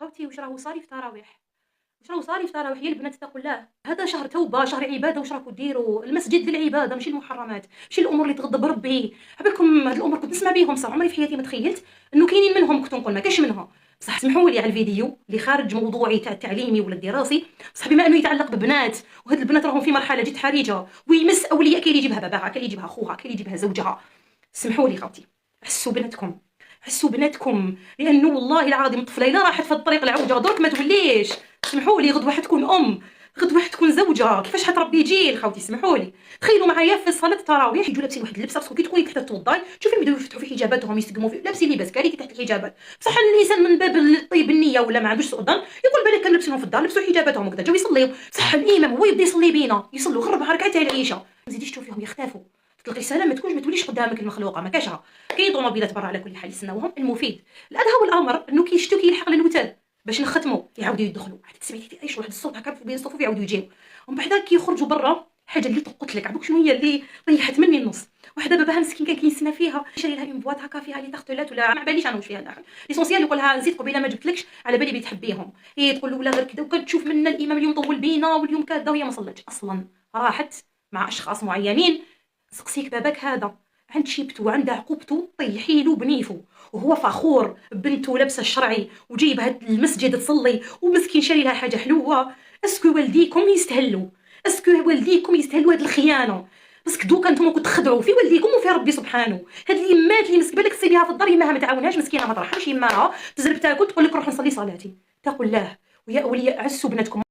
خاوتي واش راهو صاري في التراويح؟ واش راهو صاري في التراويح يا البنات اتقوا الله؟ هذا شهر توبه، شهر عباده، واش راكم ديروا؟ المسجد للعباده ماشي المحرمات، ماشي الامور اللي تغضب ربي. عبالكم هاد الامور كنت نسمع بيهم صح، عمري في حياتي ما تخيلت انه كاينين منهم، كنت نقول ما كاينش منهم. بصح سمحوا لي على الفيديو اللي خارج موضوعي تاع التعليمي ولا الدراسي، بصح بما انه يتعلق ببنات، وهاد البنات راهم في مرحله جد حرجه ويمس اولياء، كاين اللي يجيبها باباها، كاين اللي يجيبها خوها، كاين اللي يجيبها زوجها. سمحوا لي خاوتي، حسوا بناتكم، حسوا بناتكم، لانه والله العظيم الطفله الا راحت في الطريق العوجه درك ما توليش. سمحوا لي غدوه حتكون ام، غدوه حتكون زوجه، كيفاش حتربي جيل خاوتي؟ سمحوا لي. تخيلوا معايا في صلاه التراويح يجوا لابسين واحد اللبسه، راسكم كي تكوني تحت توضاي تشوفي يبداو يفتحوا في حجاباتهم، يسقموا في لابسين لباس كارثي تحت الحجابات. بصح الانسان من باب طيب النيه ولا ما عندوش سوء ظن يقول بالك كانوا لابسينهم في الدار، لبسوا حجاباتهم وكذا جاو يصليو. بصح الامام هو يبدا يصلي بينا، يصلوا غير 4 ركعات تاع العشاء، ما تزيديش تشوفيهم يختفوا. تلقي السلام ما تكونش، ما توليش قدامك المخلوقه، ما كاشها. كاين طوموبيلات برا على كل حال يسناوهم. المفيد الادهى والامر انه كيشتو كيلحق للوتاد باش نختموا، يعاودوا يدخلوا. عاد تسمعي ايش واحد الصوت هكا بين الصفوف يعاودوا يجيو، ومن بعد كي يخرجوا برا حاجه اللي طقت لك. عبوك شنو هي اللي طيحت مني النص؟ وحده باباها مسكين كان كينسنا فيها، شاري لها اون بواط هكا فيها لي تارتولات ولا ما باليش انا واش فيها داخل. ليسونسيال يقول لها نزيد قبيله ما جبتلكش على بالي بتحبيهم، هي تقول له ولا غير كذا، وكتشوف منا الامام اليوم طول بينا واليوم كذا، وهي ما صلتش اصلا، راحت مع اشخاص معينين. سقسيك باباك هذا عند شيبتو عند عقوبته طيحي له بنيفو، وهو فخور بنته لابسه الشرعي وجايبها المسجد تصلي، ومسكين شاري لها حاجه حلوه. اسكو والديكم يستهلوا؟ اسكو والديكم يستهلوا هاد الخيانه؟ باسكو دوكا نتوما كنتو تخدعوا في والديكم وفي ربي سبحانه. هاد اليمات اللي مسك بالك تصيبيها في الدار يماها ما تعاونهاش، مسكينه ما ترحمش يماها، تزرب تاكل تقول لك روح نصلي صلاتي. اتقوا الله ويا اولياء عسوا بناتكم.